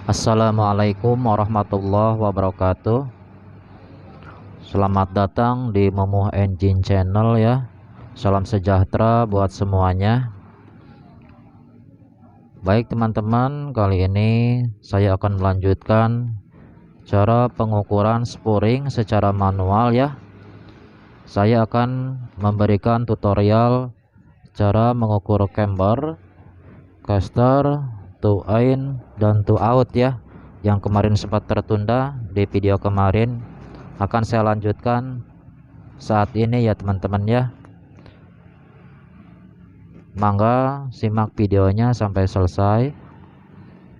Assalamualaikum warahmatullahi wabarakatuh. Selamat datang di Momo Engine Channel ya. Salam sejahtera buat semuanya. Baik teman-teman, kali ini saya akan melanjutkan cara pengukuran spuring secara manual ya. Saya akan memberikan tutorial cara mengukur camber, caster, to in dan to out ya. Yang kemarin sempat tertunda di video kemarin akan saya lanjutkan saat ini ya teman-teman ya. Mangga simak videonya sampai selesai.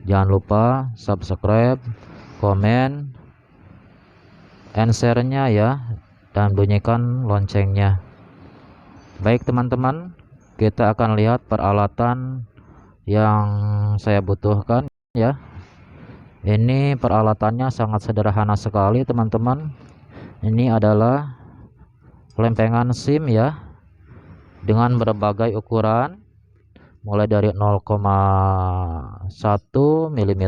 Jangan lupa subscribe, komen, and share-nya ya, dan bunyikan loncengnya. Baik teman-teman, kita akan lihat peralatan yang saya butuhkan ya. Ini peralatannya sangat sederhana sekali teman-teman. Ini adalah lempengan SIM ya, dengan berbagai ukuran mulai dari 0,1 mm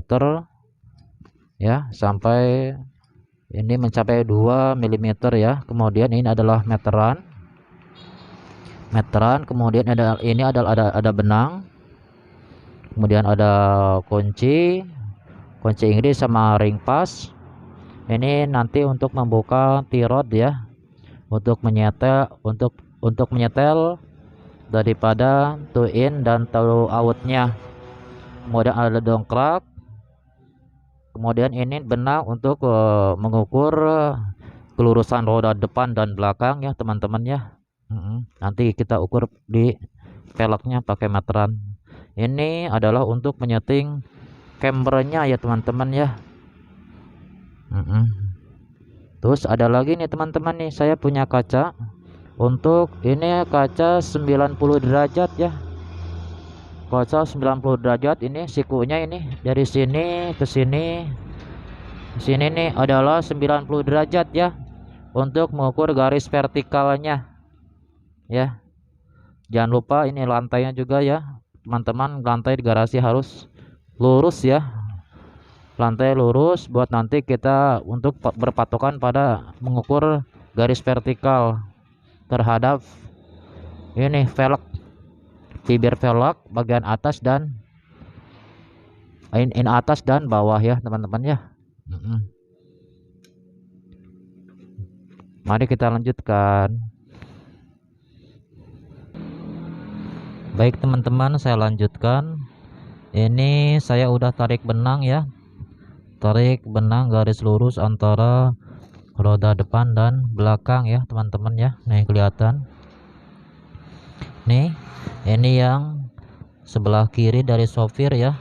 ya sampai ini mencapai 2 mm ya. Kemudian ini adalah meteran, kemudian ada benang, kemudian ada kunci Inggris sama ring pas. Ini nanti untuk membuka T-rod ya, untuk menyetel daripada to in dan to outnya. Kemudian ada dongkrak, kemudian ini benang untuk mengukur kelurusan roda depan dan belakang ya teman-teman ya. Nanti kita ukur di velgnya pakai meteran. Ini adalah untuk menyeting cambernya ya teman-teman ya. Terus ada lagi nih teman-teman nih, saya punya kaca. Untuk ini kaca 90 derajat ya. Kaca 90 derajat, ini sikunya ini dari sini ke sini. Sini nih adalah 90 derajat ya. Untuk mengukur garis vertikalnya. Ya. Jangan lupa ini lantainya juga ya. Teman-teman, lantai di garasi harus lurus ya. Lantai lurus buat nanti kita untuk berpatokan pada mengukur garis vertikal terhadap ini velg, bibir velg bagian atas dan in atas dan bawah ya teman-teman ya. Mari kita lanjutkan. Baik teman-teman, saya lanjutkan. Ini saya udah tarik benang ya, tarik benang garis lurus antara roda depan dan belakang ya teman-teman ya. Nih kelihatan nih, ini yang sebelah kiri dari sopir ya.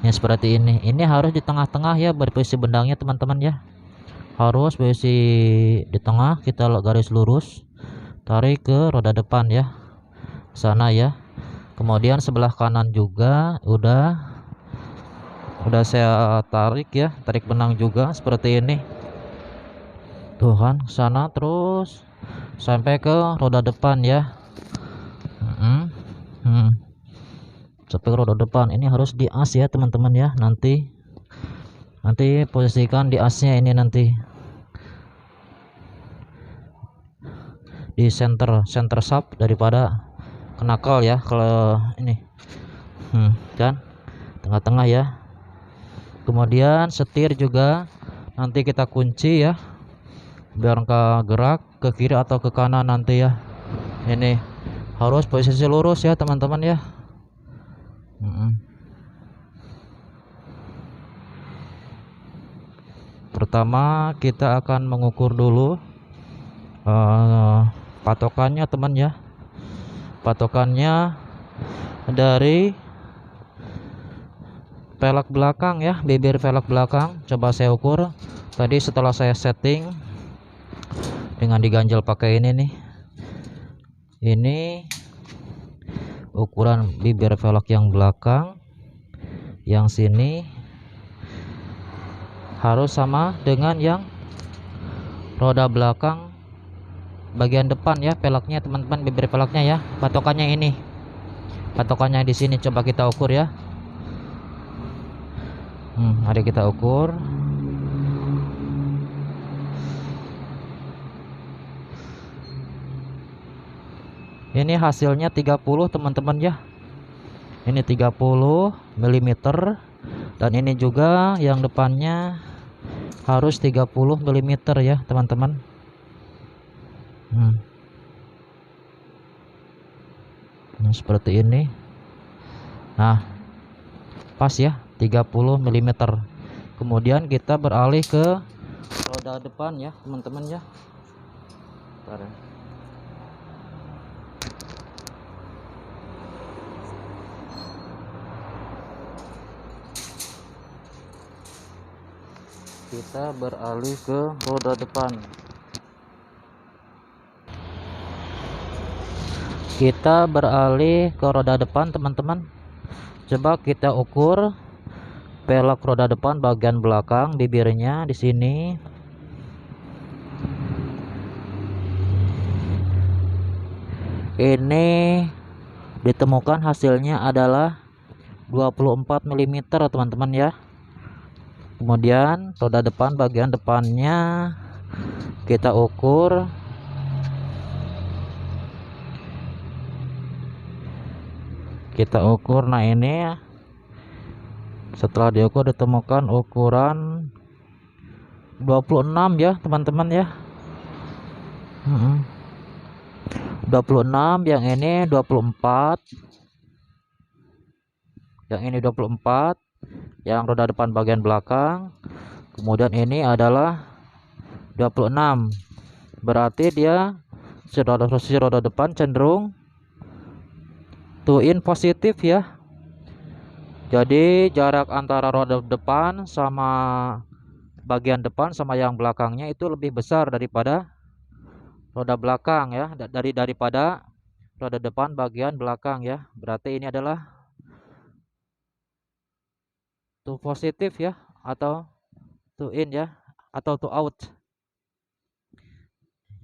Ini seperti ini harus di tengah-tengah ya berposisi benangnya teman-teman ya, harus posisi di tengah. Kita garis lurus tarik ke roda depan ya, sana ya. Kemudian sebelah kanan juga udah saya tarik ya, tarik benang juga seperti ini tuh kan, sana terus sampai ke roda depan ya. Sampai ke roda depan ini harus di as ya teman-teman ya. Nanti posisikan di asnya ini, nanti di center shaft daripada kenakal ya kalau ini kan tengah-tengah ya. Kemudian setir juga nanti kita kunci ya, biar nggak gerak ke kiri atau ke kanan nanti ya. Ini harus posisi lurus ya teman-teman ya. Pertama kita akan mengukur dulu patokannya teman ya. Patokannya dari velg belakang ya, bibir velg belakang. Coba saya ukur tadi setelah saya setting dengan diganjel pakai ini nih. Ini ukuran bibir velg yang belakang, yang sini harus sama dengan yang roda belakang bagian depan ya, velgnya teman-teman, bibir velgnya ya. Patokannya ini, patokannya di sini coba kita ukur ya. Mari kita ukur. Ini hasilnya 30 teman-teman ya. Ini 30 mm, dan ini juga yang depannya harus 30 mm ya teman-teman. Nah, seperti ini. Nah, pas ya 30 mm. Kemudian kita beralih ke roda depan ya teman-teman ya. Bentar ya. Kita beralih ke roda depan. Kita beralih ke roda depan teman-teman. Coba kita ukur pelek roda depan bagian belakang bibirnya di sini. Ini ditemukan hasilnya adalah 24 mm teman-teman ya. Kemudian roda depan bagian depannya kita ukur. Nah ini setelah diukur ditemukan ukuran 26 ya teman-teman ya. 26, yang ini 24, yang ini 24, yang roda depan bagian belakang. Kemudian ini adalah 26, berarti dia si roda depan cenderung twin positif ya. Jadi jarak antara roda depan sama bagian depan sama yang belakangnya itu lebih besar daripada roda belakang ya, daripada roda depan bagian belakang ya. Berarti ini adalah to positif ya, atau to in ya, atau to out.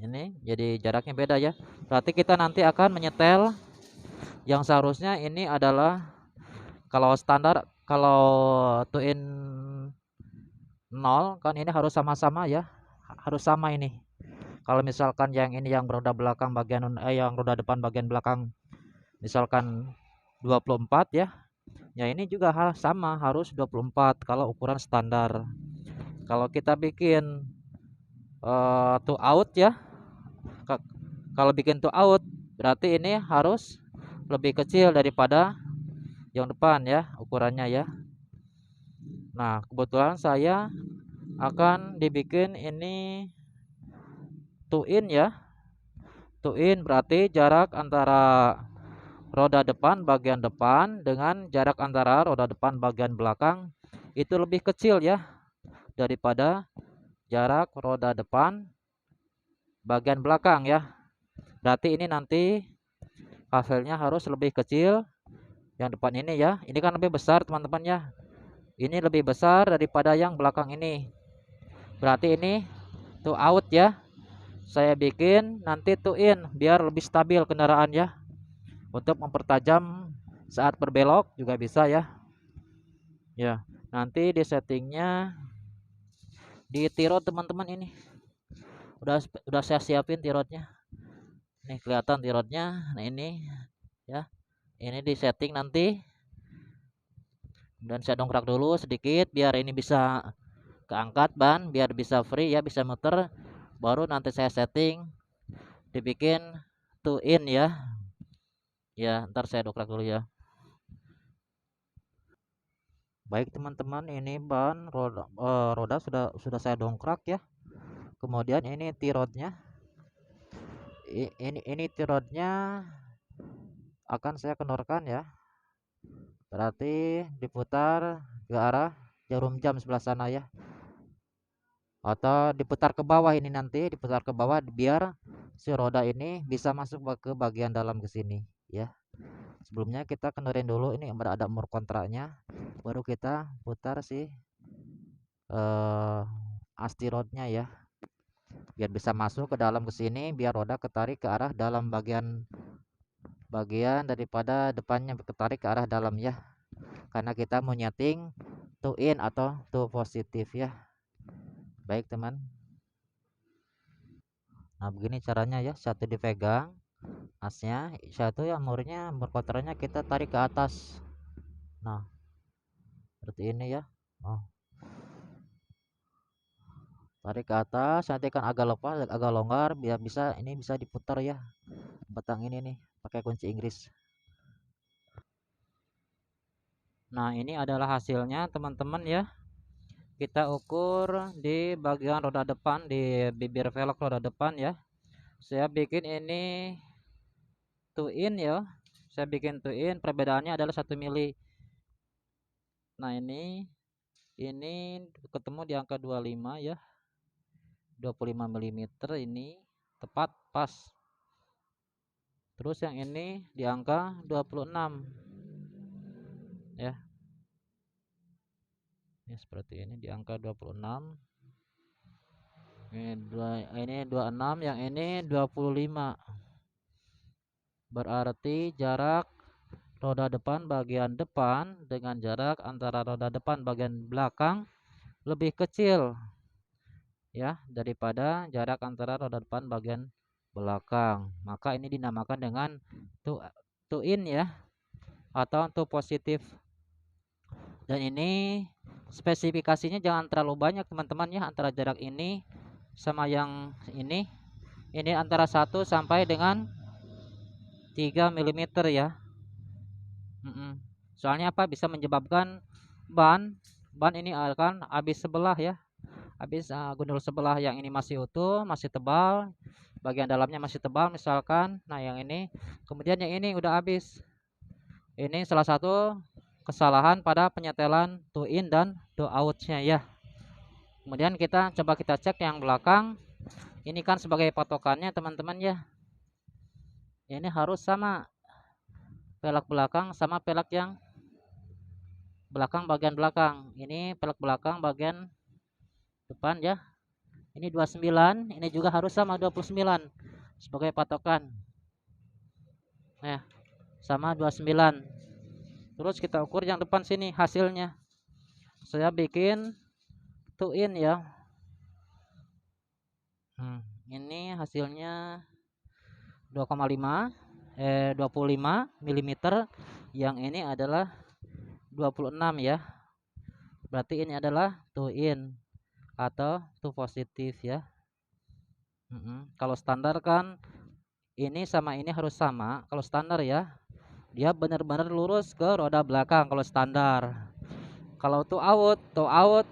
Ini jadi jaraknya beda ya. Berarti kita nanti akan menyetel yang seharusnya ini adalah kalau standar, kalau to in 0 kan ini harus sama-sama ya, harus sama ini. Kalau misalkan yang ini yang roda belakang bagian yang roda depan bagian belakang misalkan 24 ya. Ya ini juga sama harus 24 kalau ukuran standar. Kalau kita bikin to out ya, kalau bikin to out berarti ini harus lebih kecil daripada yang depan ya ukurannya ya. Nah kebetulan saya akan dibikin ini to in ya. To in berarti jarak antara roda depan bagian depan dengan jarak antara roda depan bagian belakang itu lebih kecil ya daripada jarak roda depan bagian belakang ya. Berarti ini nanti hasilnya harus lebih kecil yang depan ini ya. Ini kan lebih besar teman-teman ya. Ini lebih besar daripada yang belakang ini. Berarti ini to out ya. Saya bikin nanti to in biar lebih stabil kendaraan ya. Untuk mempertajam saat berbelok juga bisa ya. Ya, nanti di settingnya di tirot teman-teman ini. Udah saya siapin tirotnya. Nih kelihatan tirotnya. Nah ini ya. Ini di setting nanti. Dan saya dongkrak dulu sedikit biar ini bisa keangkat ban, biar bisa free ya, bisa muter. Baru nanti saya setting dibikin to in ya. Ya, ntar saya dongkrak dulu ya. Baik teman-teman, ini ban roda sudah saya dongkrak ya. Kemudian ini tirotnya. Ini tirotnya akan saya kendorkan ya. Berarti diputar ke arah jarum jam sebelah sana ya. Atau diputar ke bawah, ini nanti diputar ke bawah biar si roda ini bisa masuk ke bagian dalam ke sini ya. Sebelumnya kita kendorin dulu ini ada mur kontraknya, baru kita putar si asti rodnya ya, biar bisa masuk ke dalam ke sini, biar roda ketarik ke arah dalam bagian daripada depannya ketarik ke arah dalam ya, karena kita mau nyeting to in atau to positif ya. Baik teman. Nah begini caranya ya, satu dipegang asnya, satu yang murnya berkotorannya kita tarik ke atas. Nah seperti ini ya. Oh, tarik ke atas, nanti kan agak lepas, agak longgar, biar bisa ini bisa diputar ya. Batang ini nih pakai kunci Inggris. Nah ini adalah hasilnya teman-teman ya. Kita ukur di bagian roda depan, di bibir velg roda depan ya. Saya bikin ini two in ya. Saya bikin two in, perbedaannya adalah 1 mili. Nah ini ketemu di angka 25 ya. 25 mm ini tepat pas. Terus yang ini di angka 26 ya. Ini seperti ini di angka 26. Ini 26, yang ini 25. Berarti jarak roda depan bagian depan dengan jarak antara roda depan bagian belakang lebih kecil ya daripada jarak antara roda depan bagian belakang. Maka ini dinamakan dengan two in ya, atau two positif. Dan ini spesifikasinya jangan terlalu banyak teman-teman ya, antara jarak ini sama yang ini antara 1 sampai dengan 3 mm ya. Soalnya apa, bisa menyebabkan ban ini akan habis sebelah ya, habis gundul sebelah. Yang ini masih utuh, masih tebal, bagian dalamnya masih tebal misalkan. Nah yang ini, kemudian yang ini udah habis. Ini salah satu kesalahan pada penyetelan two in dan two outnya ya. Kemudian kita cek yang belakang. Ini kan sebagai patokannya teman-teman ya, ini harus sama pelek belakang sama pelek yang belakang bagian belakang. Ini pelek belakang bagian depan ya, ini 29, ini juga harus sama 29 sebagai patokan. Nah sama 29. Terus kita ukur yang depan sini hasilnya. Saya bikin two in ya. Ini hasilnya 2,5 25 mm. Yang ini adalah 26 ya. Berarti ini adalah two in atau two positif ya. Kalau standar kan ini sama ini harus sama. Kalau standar ya, dia benar-benar lurus ke roda belakang kalau standar. Kalau two out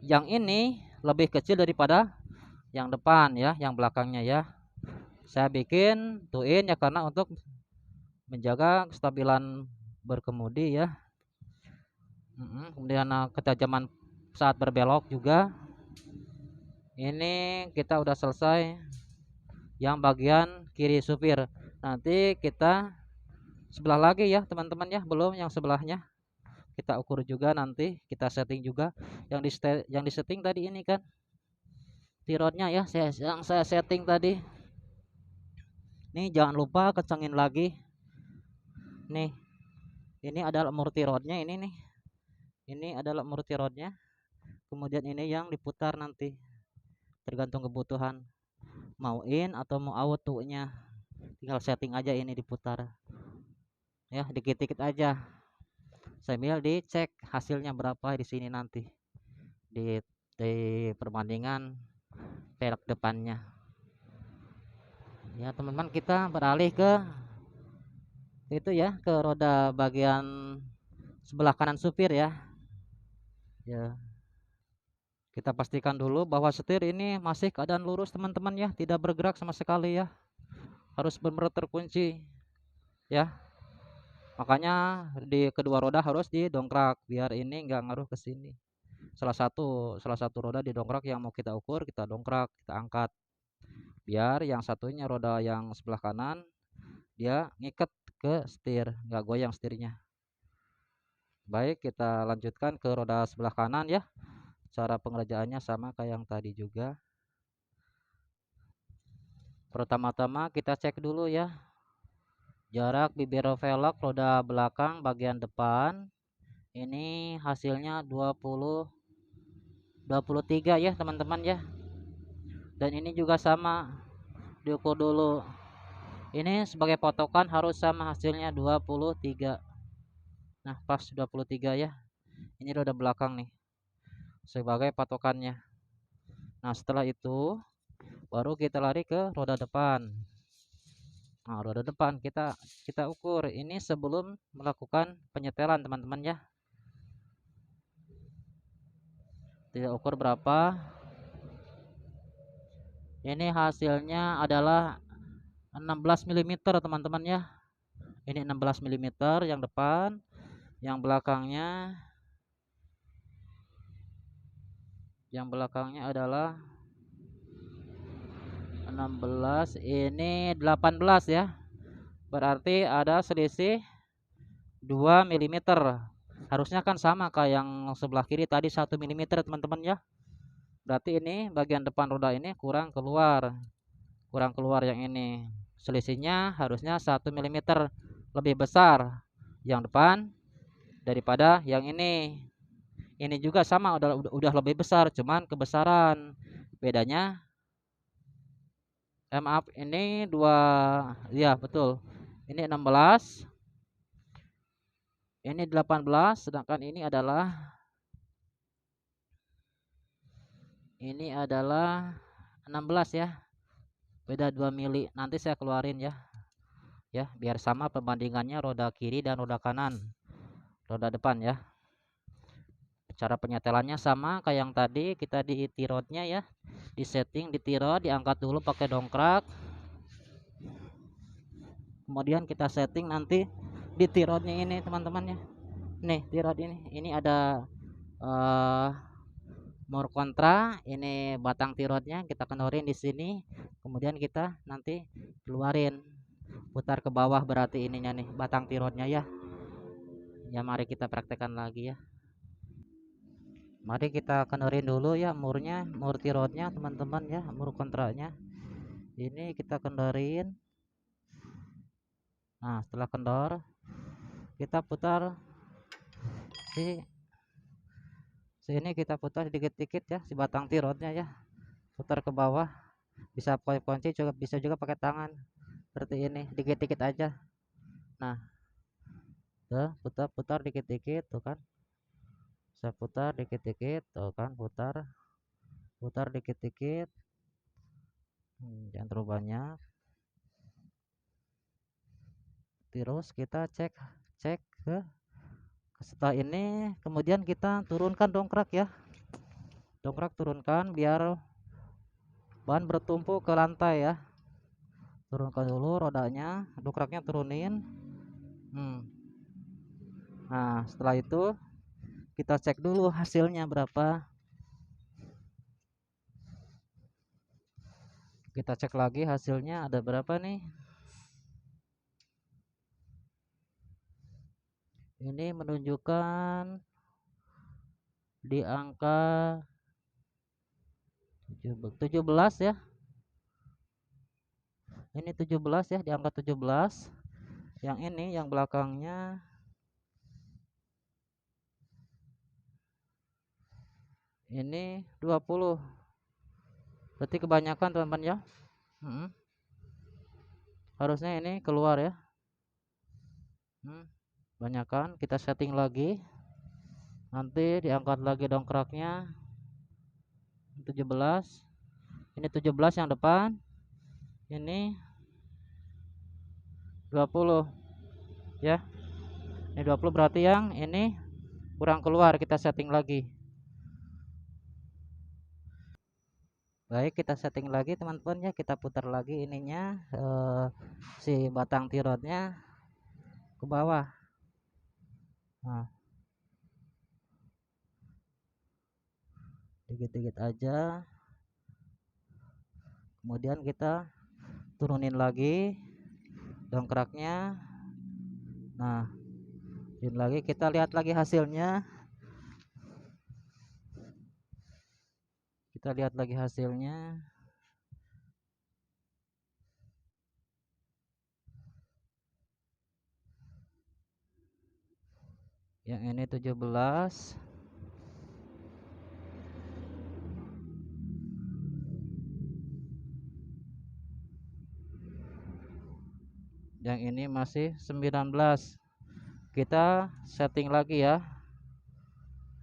yang ini lebih kecil daripada yang depan ya, yang belakangnya ya. Saya bikin two in ya karena untuk menjaga kestabilan berkemudi ya. Kemudian ketajaman saat berbelok juga. Ini kita udah selesai yang bagian kiri supir. Nanti kita sebelah lagi ya teman-teman ya, belum yang sebelahnya. Kita ukur juga nanti, kita setting juga. Yang di setting tadi ini kan tirotnya ya, yang saya setting tadi. Nih jangan lupa kencengin lagi. Nih, ini adalah multi rodnya ini nih. Ini adalah multi rodnya. Kemudian ini yang diputar nanti, tergantung kebutuhan. Mau in atau mau out tuh-nya. Tinggal setting aja ini diputar. Ya, dikit-dikit aja. Sambil dicek hasilnya berapa di sini nanti. Di perbandingan pelek depannya. Ya, teman-teman, kita beralih ke itu ya, ke roda bagian sebelah kanan supir ya. Ya, kita pastikan dulu bahwa setir ini masih keadaan lurus teman-teman ya, tidak bergerak sama sekali ya. Harus benar-benar terkunci ya. Makanya di kedua roda harus didongkrak biar ini nggak ngaruh ke sini. Salah satu roda didongkrak, yang mau kita ukur kita dongkrak, kita angkat. Biar yang satunya roda yang sebelah kanan dia ngikat ke setir, nggak goyang setirnya. Baik, kita lanjutkan ke roda sebelah kanan ya. Cara pengerjaannya sama kayak yang tadi juga. Pertama-tama kita cek dulu ya jarak bibir velg roda belakang bagian depan. Ini hasilnya 23 ya teman-teman ya. Dan ini juga sama, diukur dulu. Ini sebagai patokan harus sama hasilnya 23. Nah, pas 23 ya. Ini roda belakang nih sebagai patokannya. Nah, setelah itu baru kita lari ke roda depan. Nah, roda depan kita ukur ini sebelum melakukan penyetelan teman-teman ya. Kita ukur berapa? Ini hasilnya adalah 16 mm teman-teman ya. Ini 16 mm yang depan, yang belakangnya adalah 16, ini 18 ya. Berarti ada selisih 2 mm. Harusnya kan sama kayak yang sebelah kiri tadi 1 mm teman-teman ya. Berarti ini bagian depan roda ini kurang keluar yang ini. Selisihnya harusnya 1 mm lebih besar yang depan daripada yang ini. Ini juga sama, udah lebih besar, cuman kebesaran bedanya. Maaf, ini 2 ya betul. Ini 16, ini 18, sedangkan ini adalah 16 ya. Beda 2 mili. Nanti saya keluarin ya. Ya, biar sama perbandingannya roda kiri dan roda kanan. Roda depan ya. Cara penyetelannya sama kayak yang tadi, kita di tirotnya ya. Di setting di tirot, diangkat dulu pakai dongkrak. Kemudian kita setting nanti di tirotnya ini teman-teman ya. Nih, tirot ini ada more kontra, ini batang tirotnya kita kendorin di sini. Kemudian kita nanti keluarin, putar ke bawah, berarti ininya nih batang tirotnya ya. Ya, mari kita praktekkan lagi ya. Mari kita kendorin dulu ya murnya, mur tirotnya teman-teman ya, mur kontranya. Ini kita kendorin. Nah, setelah kendor kita putar sini, kita putar dikit-dikit ya si batang tirotnya ya. Putar ke bawah. Bisa pakai kunci juga, bisa juga pakai tangan. Seperti ini, dikit-dikit aja. Nah, putar dikit-dikit tuh kan. Saya putar dikit-dikit tuh kan, putar dikit-dikit. Jangan terlalu banyak. Terus kita cek ke setelah ini, kemudian kita turunkan dongkrak ya. Dongkrak turunkan biar ban bertumpu ke lantai ya. Turunkan dulu rodanya, dongkraknya turunin. Nah, setelah itu kita cek dulu hasilnya berapa. Kita cek lagi hasilnya ada berapa nih. Ini menunjukkan di angka 17 ya. Ini 17 ya, di angka 17. Yang ini yang belakangnya ini 20. Berarti kebanyakan teman-teman ya. Harusnya ini keluar ya. Banyakan, kita setting lagi. Nanti diangkat lagi dongkraknya 17. Ini 17 yang depan. Ini 20 ya. Ini 20, berarti yang ini kurang keluar, kita setting lagi. Baik, kita setting lagi teman-teman ya. Kita putar lagi ininya, si batang tirotnya ke bawah. Nah, dikit-dikit aja. Kemudian kita turunin lagi dongkraknya. Nah, turunin lagi, kita lihat lagi hasilnya. Kita lihat lagi hasilnya. Yang ini 17. Yang ini masih 19. Kita setting lagi ya.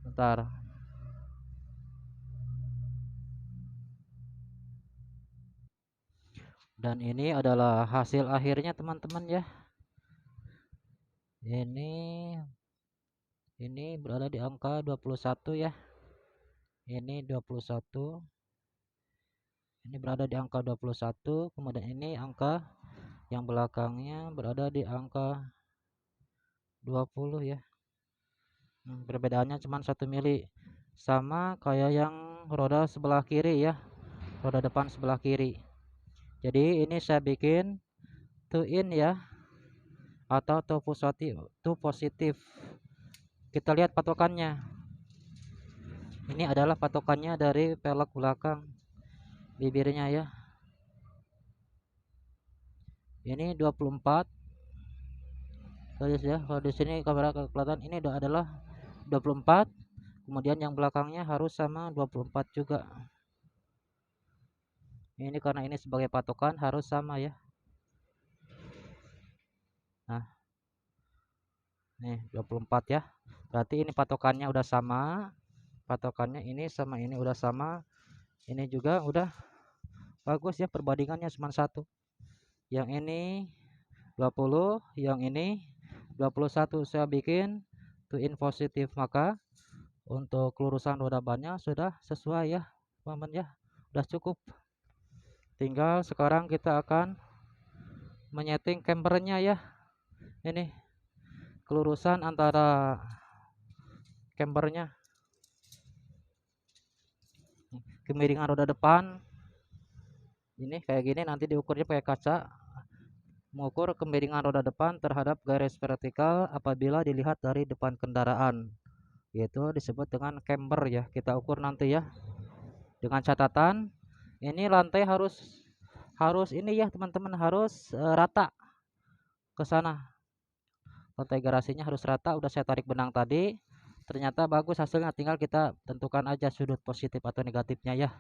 Bentar. Dan ini adalah hasil akhirnya teman-teman ya. Ini berada di angka 21 ya. Ini 21. Ini berada di angka 21, kemudian ini angka yang belakangnya berada di angka 20 ya. Perbedaannya cuma 1 mili. Sama kayak yang roda sebelah kiri ya. Roda depan sebelah kiri. Jadi ini saya bikin two in ya, atau two positif. Kita lihat patokannya. Ini adalah patokannya dari pelek belakang bibirnya ya. Ini 24. Tulis ya, kalau di sini kamera kelihatan ini adalah 24. Kemudian yang belakangnya harus sama 24 juga. Ini karena ini sebagai patokan harus sama ya. Nah, nih 24 ya. Berarti ini patokannya udah sama. Patokannya ini sama ini udah sama. Ini juga udah bagus ya, perbandingannya cuma 1. Yang ini 20, yang ini 21. Saya bikin two in positif, maka untuk kelurusan roda bannya sudah sesuai ya teman-teman ya. Udah cukup. Tinggal sekarang kita akan menyeting cambernya ya. Ini kelurusan antara cambernya, kemiringan roda depan ini kayak gini, nanti diukurnya pakai kaca, mengukur kemiringan roda depan terhadap garis vertikal apabila dilihat dari depan kendaraan, yaitu disebut dengan camber ya. Kita ukur nanti ya, dengan catatan ini lantai harus ini ya teman-teman, harus rata ke sana. Lantai garasinya harus rata. Udah saya tarik benang tadi, ternyata bagus hasilnya, tinggal kita tentukan aja sudut positif atau negatifnya ya.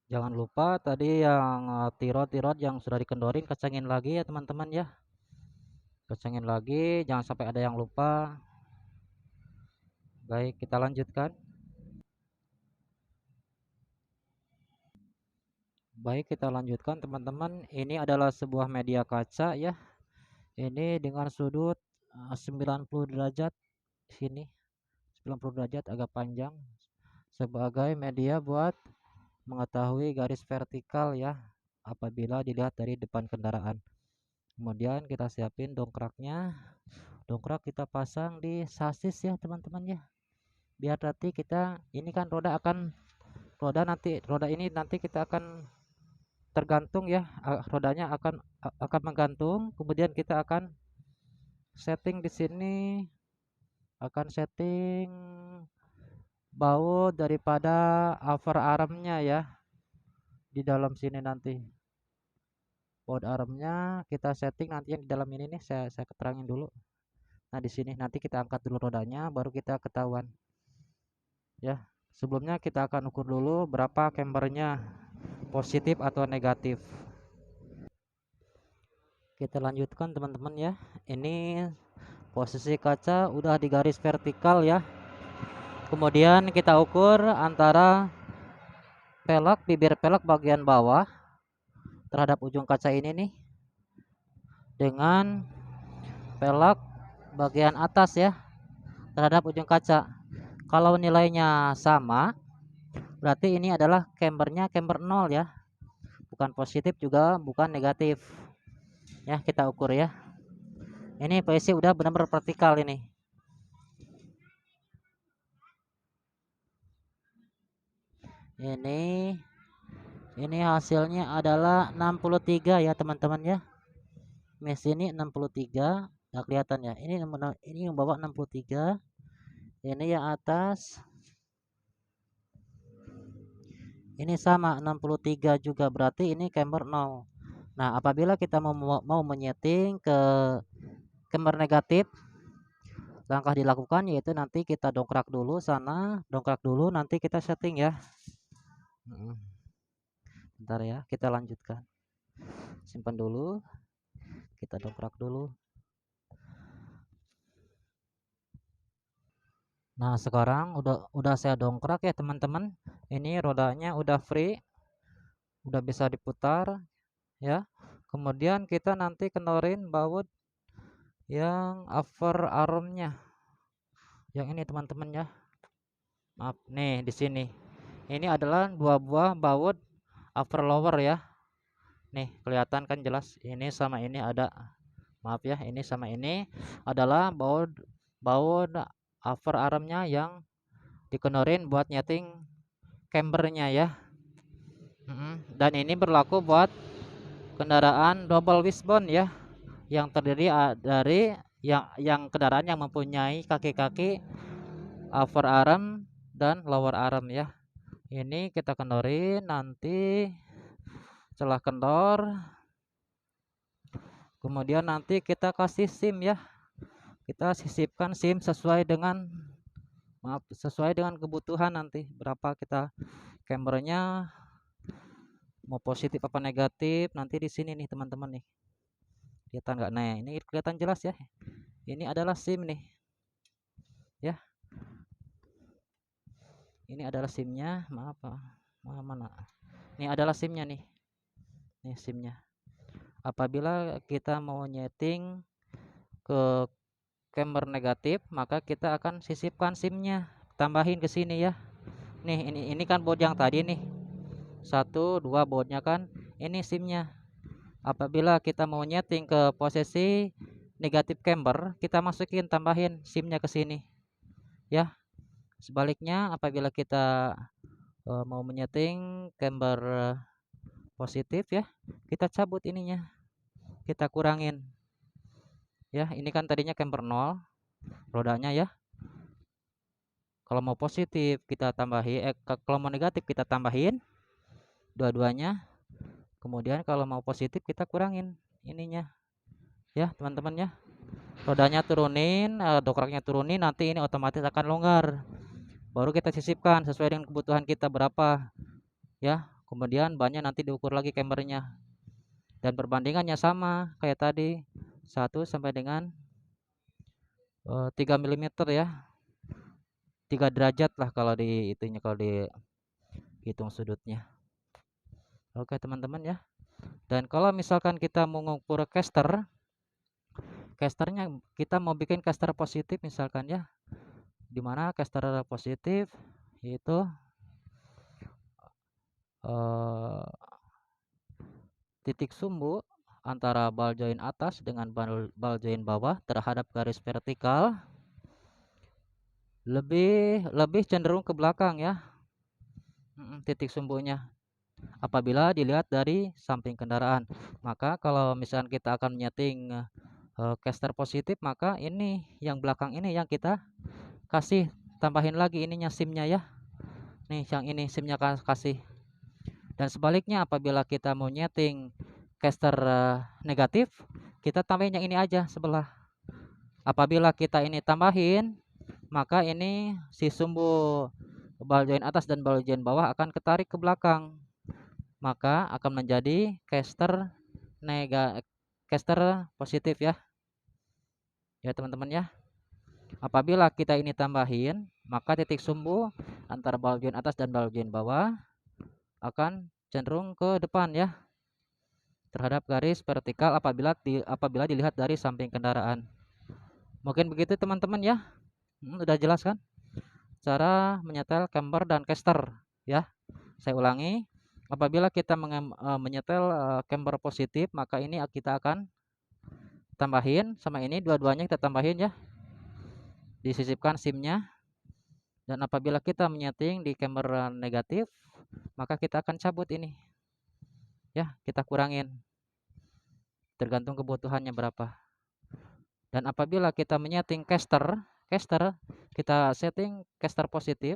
Jangan lupa tadi yang tirot yang sudah dikendorin, kecengin lagi ya teman-teman ya. Kecengin lagi, jangan sampai ada yang lupa. Baik, kita lanjutkan. Baik, kita lanjutkan teman-teman. Ini adalah sebuah media kaca ya. Ini dengan sudut 90 derajat sini. 90 derajat agak panjang, sebagai media buat mengetahui garis vertikal ya apabila dilihat dari depan kendaraan. Kemudian kita siapin dongkraknya. Dongkrak kita pasang di sasis ya teman-teman ya. Biar nanti kita ini kan roda ini nanti kita akan tergantung ya, rodanya akan menggantung. Kemudian kita akan setting di sini, akan setting baut daripada over armnya ya di dalam sini. Nanti baut armnya kita setting nanti yang di dalam ini nih, saya keterangin dulu. Nah di sini nanti kita angkat dulu rodanya, baru kita ketahuan ya. Sebelumnya kita akan ukur dulu berapa cambernya, positif atau negatif. Kita lanjutkan teman-teman ya. Ini posisi kaca udah di garis vertikal ya. Kemudian kita ukur antara bibir pelek bagian bawah terhadap ujung kaca ini nih dengan pelek bagian atas ya terhadap ujung kaca. Kalau nilainya sama, berarti ini adalah cambernya camber 0 ya, bukan positif juga bukan negatif ya. Kita ukur ya. Ini posisi udah benar-benar vertikal ini. Ini hasilnya adalah 63 ya teman-teman ya. Mesh ini 63, nggak kelihatan ya. Ini yang bawah 63, ini yang atas ini sama 63 juga, berarti ini camber 0. Nah apabila kita mau menyeting ke camber negatif, langkah dilakukan yaitu nanti kita dongkrak dulu sana, dongkrak dulu, nanti kita setting ya. Bentar ya, kita lanjutkan. Simpan dulu, kita dongkrak dulu. Nah, sekarang udah saya dongkrak ya teman-teman. Ini rodanya udah free, udah bisa diputar ya. Kemudian kita nanti kendorin baut yang upper armnya. Yang ini teman-teman ya. Maaf, nih di sini. Ini adalah dua buah baut upper lower ya. Nih, kelihatan kan jelas. Ini sama ini ada. Maaf ya, ini sama ini adalah baut upper armnya yang dikenorin buat nyeting cambernya ya. Dan ini berlaku buat kendaraan double wishbone ya, yang terdiri dari yang kendaraan yang mempunyai kaki-kaki upper arm dan lower arm ya. Ini kita kendorin, nanti setelah kendor kemudian nanti kita kasih SIM ya. Kita sisipkan SIM sesuai dengan kebutuhan nanti berapa kita cambernya, mau positif apa negatif. Nanti di sini nih teman-teman nih, kelihatan nggak? Nah, ini kelihatan jelas ya, ini adalah SIM nih ya, ini adalah SIM-nya. Maaf, mana ini adalah SIM-nya nih SIM-nya. Apabila kita mau nyeting ke camber negatif, maka kita akan sisipkan SIM-nya, tambahin ke sini ya. Nih, ini kan baut yang tadi nih, 1 2 bautnya kan, ini SIM-nya. Apabila kita mau nyeting ke posisi negatif camber, kita masukin, tambahin SIM-nya ke sini ya. Sebaliknya apabila kita mau menyeting camber positif ya, kita cabut ininya, kita kurangin ya. Ini kan tadinya camber 0 rodanya ya. Kalau mau positif kita tambahin, kalau mau negatif kita tambahin dua-duanya. Kemudian kalau mau positif kita kurangin ininya ya teman-teman ya. Rodanya turunin, dongkraknya turunin, nanti ini otomatis akan longgar. Baru kita sisipkan sesuai dengan kebutuhan kita berapa ya. Kemudian bannya nanti diukur lagi cambernya, dan perbandingannya sama kayak tadi, 1 sampai dengan 3 mm ya, 3 derajat lah kalau di itunya, kalau dihitung sudutnya. Oke teman-teman ya. Dan kalau misalkan kita mau mengukur casternya kita mau bikin caster positif misalkan ya, dimana caster positif yaitu titik sumbu antara ball joint atas dengan ball joint bawah terhadap garis vertikal lebih cenderung ke belakang ya. Titik sumbunya apabila dilihat dari samping kendaraan. Maka kalau misalkan kita akan menyeting caster positif, maka ini yang belakang ini yang kita kasih tambahin lagi ininya SIM-nya ya. Nih yang ini SIM-nya kasih. Dan sebaliknya apabila kita mau nyeting caster negatif, kita tambahin yang ini aja sebelah. Apabila kita ini tambahin, maka ini si sumbu ball joint atas dan ball joint bawah akan ketarik ke belakang, maka akan menjadi caster positif ya. Ya teman-teman ya. Apabila kita ini tambahin, maka titik sumbu antara ball joint atas dan ball joint bawah akan cenderung ke depan ya, terhadap garis vertikal apabila dilihat dari samping kendaraan. Mungkin begitu teman-teman ya. Udah jelas kan cara menyetel camber dan caster ya. Saya ulangi, apabila kita menyetel camber positif, maka ini kita akan tambahin sama ini, dua-duanya kita tambahin ya, disisipkan SIM-nya. Dan apabila kita menyeting di camber negatif, maka kita akan cabut ini ya, kita kurangin tergantung kebutuhannya berapa. Dan apabila kita menyeting caster kita setting caster positif,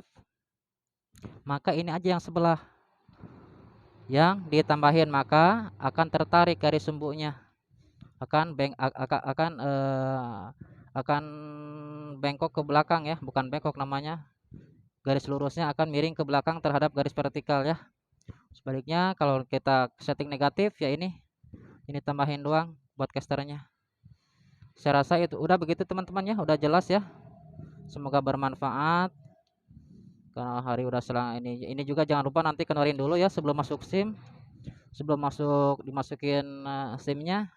maka ini aja yang sebelah yang ditambahin, maka akan tertarik garis sumbunya akan bengkok ke belakang ya, bukan bengkok namanya. Garis lurusnya akan miring ke belakang terhadap garis vertikal ya. Sebaliknya kalau kita setting negatif ya ini tambahin doang buat casternya. Saya rasa itu udah begitu teman-teman ya, udah jelas ya. Semoga bermanfaat. Karena hari udah selang ini juga jangan lupa nanti kenorin dulu ya sebelum masuk SIM. Sebelum dimasukin SIM-nya,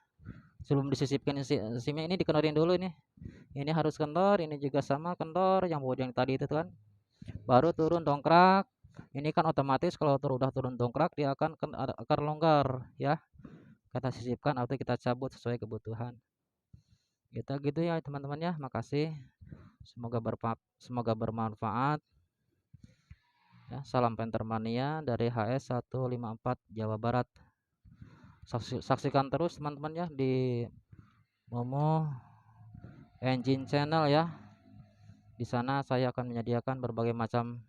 sebelum disisipkan SIM-nya ini dikenorin dulu ini. Ini harus kendor, ini juga sama kendor yang tadi itu kan. Baru turun dongkrak. Ini kan otomatis kalau udah turun dongkrak dia akan longgar ya. Kita sisipkan atau kita cabut sesuai kebutuhan. Kita gitu ya teman-teman ya. Makasih. Semoga bermanfaat. Ya, salam Pentermania dari HS 154 Jawa Barat. Saksikan terus teman-teman ya di Momo Engine Channel ya. Di sana saya akan menyediakan berbagai macam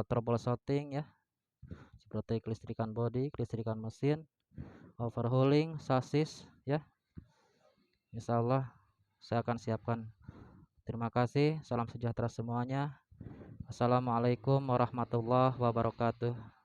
troubleshooting ya, seperti kelistrikan bodi, kelistrikan mesin, overhauling, sasis ya. Insya Allah saya akan siapkan. Terima kasih. Salam sejahtera semuanya. Assalamualaikum warahmatullahi wabarakatuh.